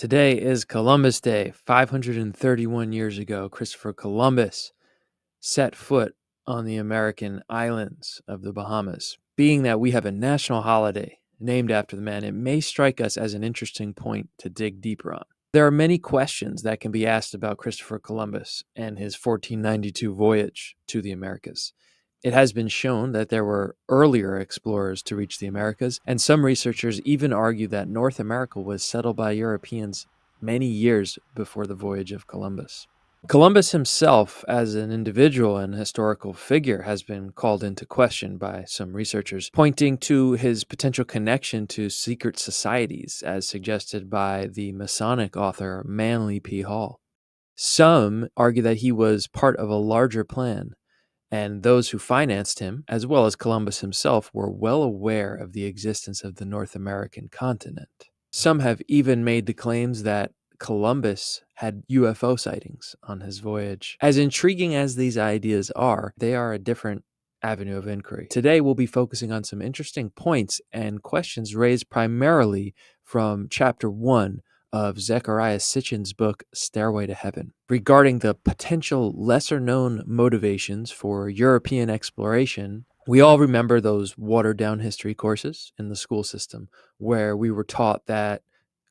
Today is Columbus Day. 531 years ago, Christopher Columbus set foot on the American islands of the Bahamas. Being that we have a national holiday named after the man, it may strike us as an interesting point to dig deeper on. There are many questions that can be asked about Christopher Columbus and his 1492 voyage to the Americas. It has been shown that there were earlier explorers to reach the Americas, and some researchers even argue that North America was settled by Europeans many years before the voyage of Columbus. Columbus himself, as an individual and historical figure, has been called into question by some researchers, pointing to his potential connection to secret societies, as suggested by the Masonic author Manly P. Hall. Some argue that he was part of a larger plan, and those who financed him, as well as Columbus himself, were well aware of the existence of the North American continent. Some have even made the claims that Columbus had UFO sightings on his voyage. As intriguing as these ideas are, they are a different avenue of inquiry. Today, we'll be focusing on some interesting points and questions raised primarily from Chapter 1 of Zecharia Sitchin's book, Stairway to Heaven, regarding the potential lesser-known motivations for European exploration. We all remember those watered-down history courses in the school system where we were taught that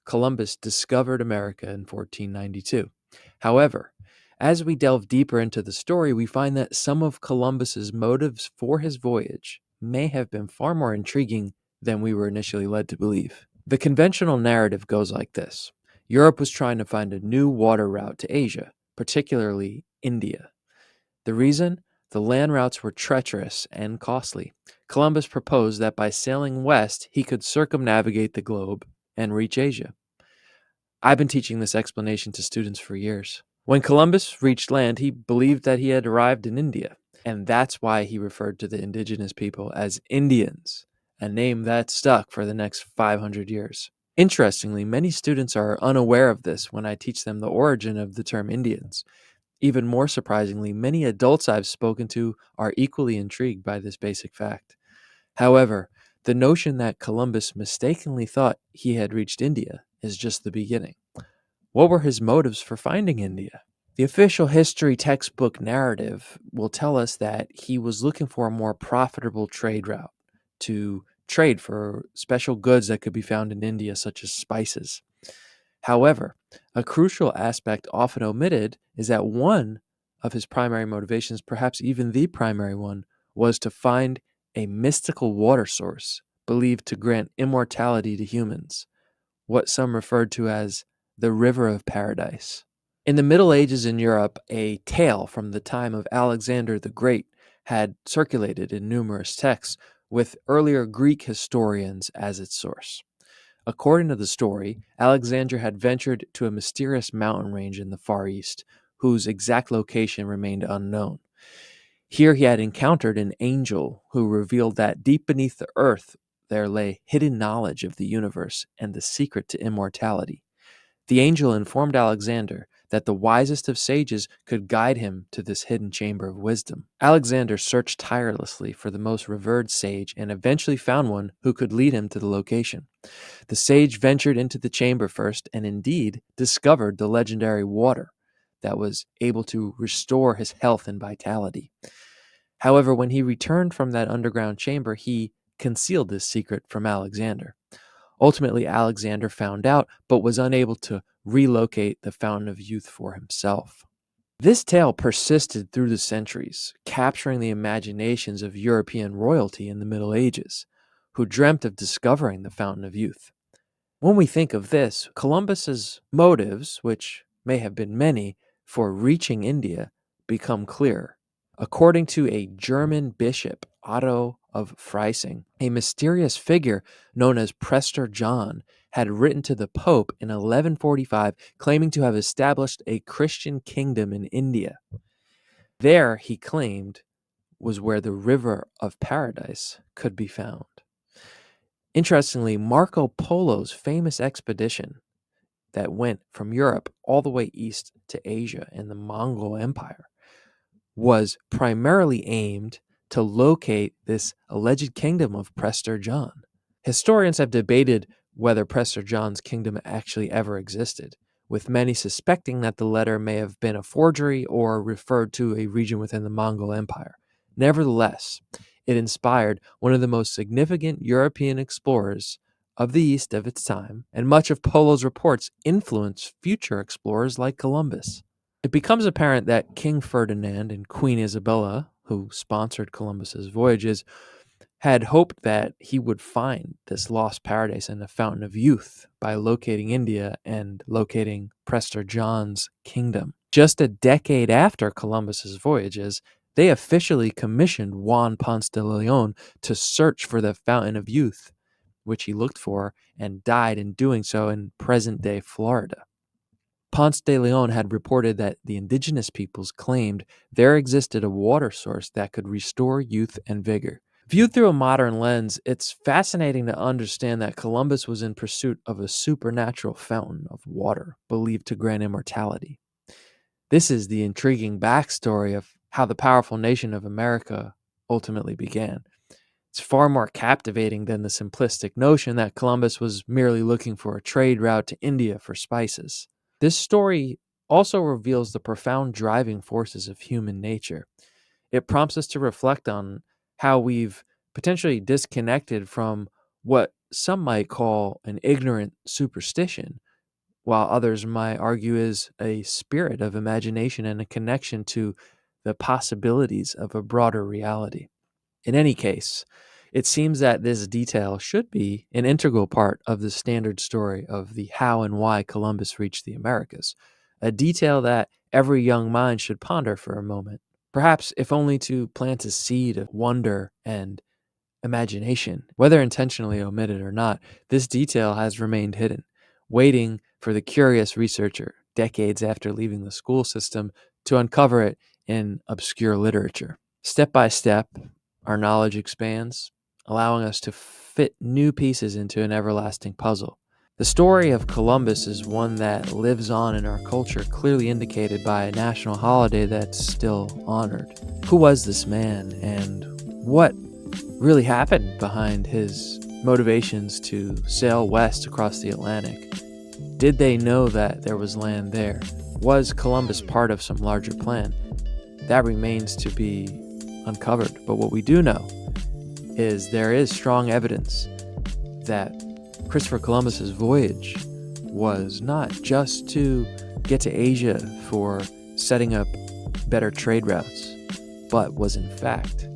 Columbus discovered America in 1492. However, as we delve deeper into the story, we find that some of Columbus's motives for his voyage may have been far more intriguing than we were initially led to believe. The conventional narrative goes like this. Europe was trying to find a new water route to Asia, particularly India. The reason? The land routes were treacherous and costly. Columbus proposed that by sailing west, he could circumnavigate the globe and reach Asia. I've been teaching this explanation to students for years. When Columbus reached land, he believed that he had arrived in India, and that's why he referred to the indigenous people as Indians, a name that stuck for the next 500 years. Interestingly, many students are unaware of this when I teach them the origin of the term Indians. Even more surprisingly, many adults I've spoken to are equally intrigued by this basic fact. However, the notion that Columbus mistakenly thought he had reached India is just the beginning. What were his motives for finding India? The official history textbook narrative will tell us that he was looking for a more profitable trade route to trade for special goods that could be found in India, such as spices. However, a crucial aspect often omitted is that one of his primary motivations, perhaps even the primary one, was to find a mystical water source believed to grant immortality to humans, what some referred to as the River of Paradise. In the Middle Ages in Europe, a tale from the time of Alexander the Great had circulated in numerous texts, with earlier Greek historians as its source. According to the story, Alexander had ventured to a mysterious mountain range in the Far East, whose exact location remained unknown. Here he had encountered an angel who revealed that deep beneath the earth there lay hidden knowledge of the universe and the secret to immortality. The angel informed Alexander that the wisest of sages could guide him to this hidden chamber of wisdom. Alexander searched tirelessly for the most revered sage and eventually found one who could lead him to the location. The sage ventured into the chamber first and indeed discovered the legendary water that was able to restore his health and vitality. However, when he returned from that underground chamber, he concealed this secret from Alexander. Ultimately, Alexander found out, but was unable to relocate the Fountain of Youth for himself. This tale persisted through the centuries, capturing the imaginations of European royalty in the Middle Ages, who dreamt of discovering the Fountain of Youth. When we think of this, Columbus's motives, which may have been many, for reaching India become clearer. According to a German bishop, Otto of Freising, a mysterious figure known as Prester John had written to the Pope in 1145 claiming to have established a Christian kingdom in India. There, he claimed, was where the River of Paradise could be found. Interestingly, Marco Polo's famous expedition that went from Europe all the way east to Asia in the Mongol Empire was primarily aimed to locate this alleged kingdom of Prester John. Historians have debated whether Prester John's kingdom actually ever existed, with many suspecting that the letter may have been a forgery or referred to a region within the Mongol Empire. Nevertheless, it inspired one of the most significant European explorers of the East of its time, and much of Polo's reports influenced future explorers like Columbus. It becomes apparent that King Ferdinand and Queen Isabella, who sponsored Columbus's voyages, had hoped that he would find this lost paradise and the fountain of youth by locating India and locating Prester John's kingdom. Just a decade after Columbus's voyages, they officially commissioned Juan Ponce de Leon to search for the fountain of youth, which he looked for and died in doing so in present-day Florida. Ponce de Leon had reported that the indigenous peoples claimed there existed a water source that could restore youth and vigor. Viewed through a modern lens, it's fascinating to understand that Columbus was in pursuit of a supernatural fountain of water believed to grant immortality. This is the intriguing backstory of how the powerful nation of America ultimately began. It's far more captivating than the simplistic notion that Columbus was merely looking for a trade route to India for spices. This story also reveals the profound driving forces of human nature. It prompts us to reflect on how we've potentially disconnected from what some might call an ignorant superstition, while others might argue is a spirit of imagination and a connection to the possibilities of a broader reality. In any case, it seems that this detail should be an integral part of the standard story of the how and why Columbus reached the Americas, a detail that every young mind should ponder for a moment. Perhaps if only to plant a seed of wonder and imagination. Whether intentionally omitted or not, this detail has remained hidden, waiting for the curious researcher, decades after leaving the school system, to uncover it in obscure literature. Step by step, our knowledge expands, allowing us to fit new pieces into an everlasting puzzle. The story of Columbus is one that lives on in our culture, clearly indicated by a national holiday that's still honored. Who was this man, and what really happened behind his motivations to sail west across the Atlantic? Did they know that there was land there? Was Columbus part of some larger plan? That remains to be uncovered. But what we do know is there is strong evidence that Christopher Columbus's voyage was not just to get to Asia for setting up better trade routes, but was in fact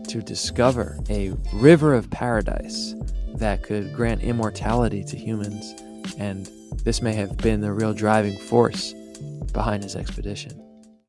to discover a river of paradise that could grant immortality to humans, and this may have been the real driving force behind his expedition.